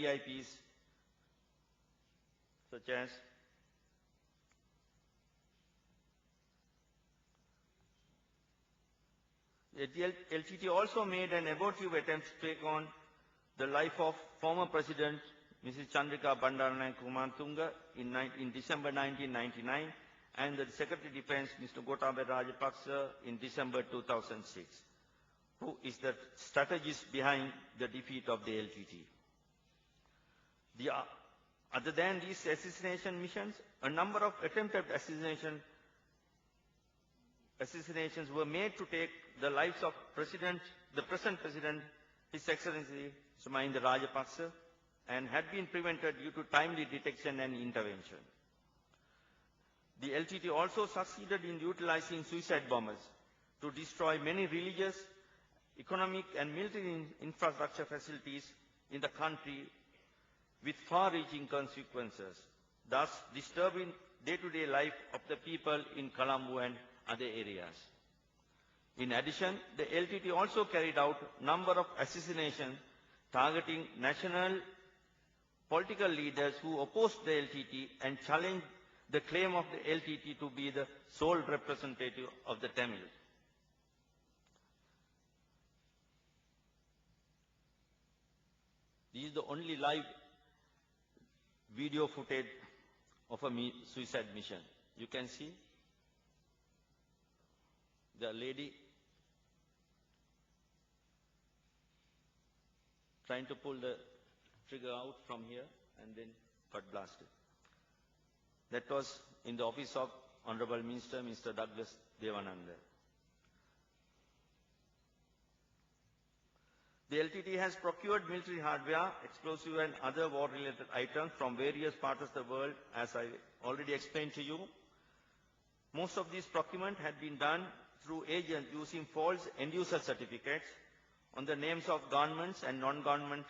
VIPs such as the LTT also made an abortive attempt to take on the life of former President Mrs. Chandrika Bandaranaike Kumartunga in December 1999 and the Secretary of Defense Mr. Gotabaya Rajapaksa in December 2006, who is the strategist behind the defeat of the LTT. Other than these assassination missions, a number of attempted assassinations were made to take the lives of the present President, His Excellency Mahinda Rajapaksa, and had been prevented due to timely detection and intervention. The LTT also succeeded in utilizing suicide bombers to destroy many religious, economic and military infrastructure facilities in the country with far-reaching consequences, thus disturbing day-to-day life of the people in Colombo and other areas. In addition, the LTT also carried out a number of assassinations targeting national political leaders who opposed the LTT and challenged the claim of the LTT to be the sole representative of the Tamils. This is the only live video footage of a suicide mission. You can see the lady trying to pull the trigger out from here and then got blasted. That was in the office of Honorable Minister, Mr. Douglas Devananda. The LTT has procured military hardware, explosive and other war-related items from various parts of the world, as I already explained to you. Most of these procurement had been done through agents using false end-user certificates on the names of governments and non-governmental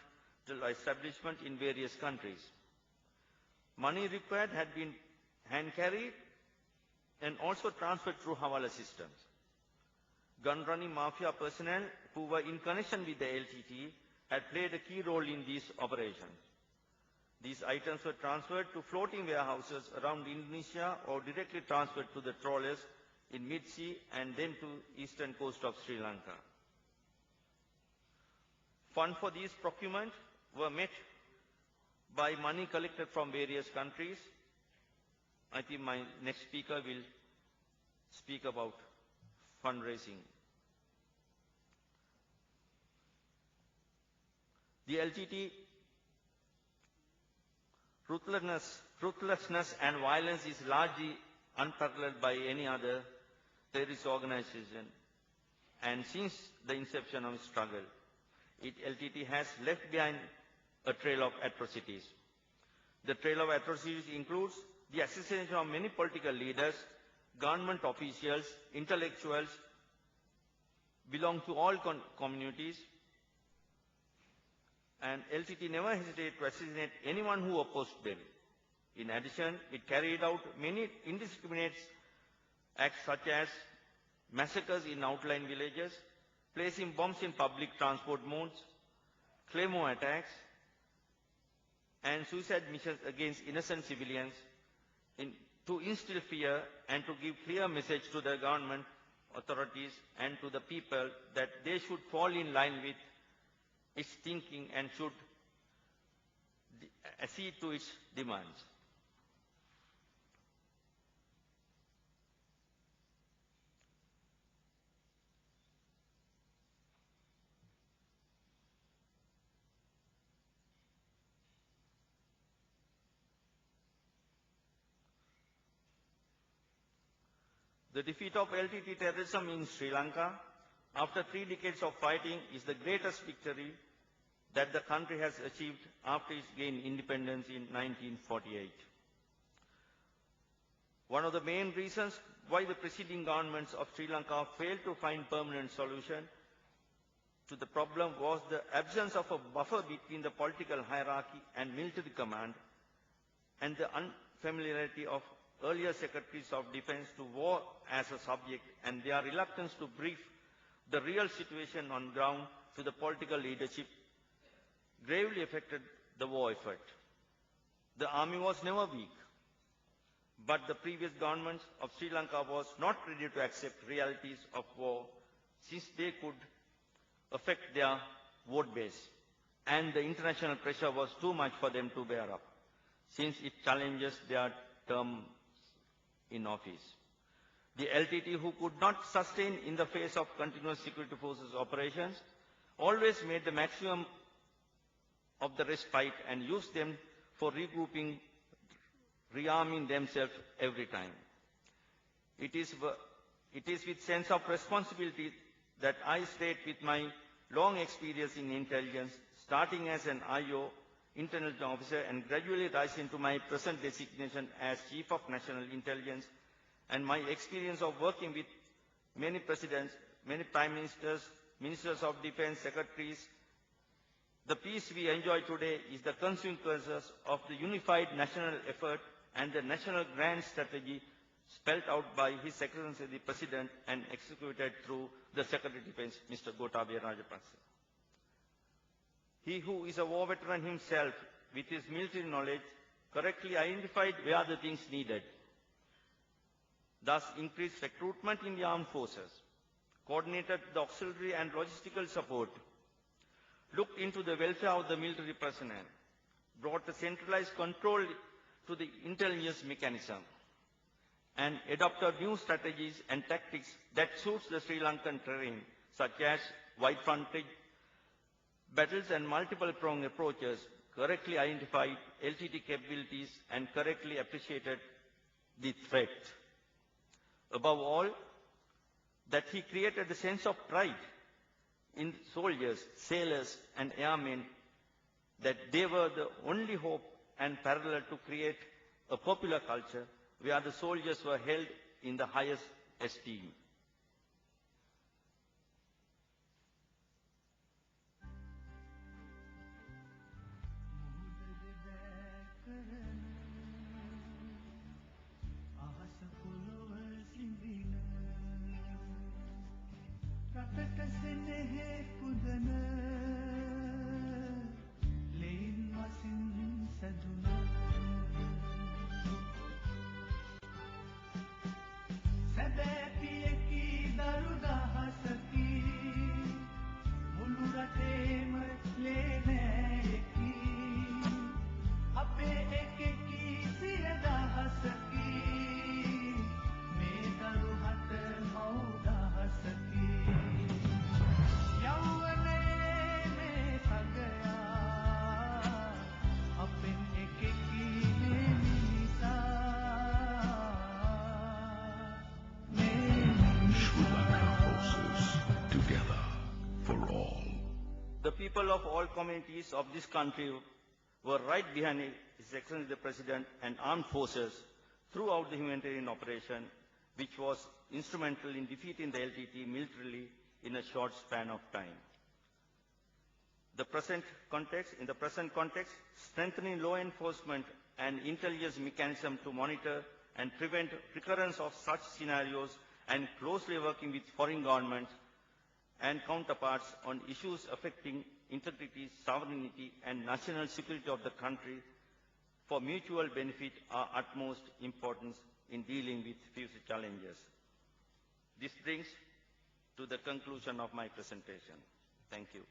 establishments in various countries. Money required had been hand-carried and also transferred through Hawala systems. Gun-running mafia personnel who were in connection with the LTT had played a key role in these operations. These items were transferred to floating warehouses around Indonesia or directly transferred to the trawlers in mid-sea and then to eastern coast of Sri Lanka. Funds for these procurement were met by money collected from various countries. I think my next speaker will speak about fundraising. The LTT ruthlessness and violence is largely unparalleled by any other terrorist organization, and since the inception of the struggle, LTT has left behind a trail of atrocities. The trail of atrocities includes the assassination of many political leaders, government officials, intellectuals, belong to all communities, and LTT never hesitated to assassinate anyone who opposed them. In addition, it carried out many indiscriminate acts such as massacres in outlying villages, placing bombs in public transport modes, claymore attacks, and suicide missions against innocent civilians to instill fear and to give clear message to the government authorities and to the people that they should fall in line with its thinking and should accede to its demands. The defeat of LTT terrorism in Sri Lanka after 3 decades of fighting is the greatest victory that the country has achieved after its gained independence in 1948. One of the main reasons why the preceding governments of Sri Lanka failed to find permanent solution to the problem was the absence of a buffer between the political hierarchy and military command and the unfamiliarity of earlier secretaries of defense to war as a subject and their reluctance to brief the real situation on ground to the political leadership gravely affected the war effort. The army was never weak, but the previous governments of Sri Lanka was not ready to accept realities of war since they could affect their vote base, and the international pressure was too much for them to bear up, since it challenges their term in office. The LTT, who could not sustain in the face of continuous security forces operations, always made the maximum of the respite and used them for regrouping, rearming themselves every time. It is with sense of responsibility that I state with my long experience in intelligence, starting as an IO, intelligence officer, and gradually rising to my present designation as Chief of National Intelligence, and my experience of working with many presidents, many prime ministers, ministers of defense, secretaries. The peace we enjoy today is the consequences of the unified national effort and the national grand strategy spelled out by His Excellency the President and executed through the Secretary of Defense, Mr. Gotabaya Rajapaksa. He who is a war veteran himself, with his military knowledge, correctly identified where the things needed. Thus increased recruitment in the armed forces, coordinated the auxiliary and logistical support, looked into the welfare of the military personnel, brought a centralized control to the intelligence mechanism, and adopted new strategies and tactics that suits the Sri Lankan terrain, such as wide frontage battles and multiple pronged approaches, correctly identified LTT capabilities and correctly appreciated the threat. Above all, that he created a sense of pride in soldiers, sailors and airmen, that they were the only hope and parallel to create a popular culture where the soldiers were held in the highest esteem. The people of all communities of this country were right behind His Excellency the President and armed forces throughout the humanitarian operation, which was instrumental in defeating the LTT militarily in a short span of time. In the present context, strengthening law enforcement and intelligence mechanism to monitor and prevent recurrence of such scenarios, and closely working with foreign governments and counterparts on issues affecting integrity, sovereignty and national security of the country for mutual benefit are utmost importance in dealing with future challenges. This brings to the conclusion of my presentation. Thank you.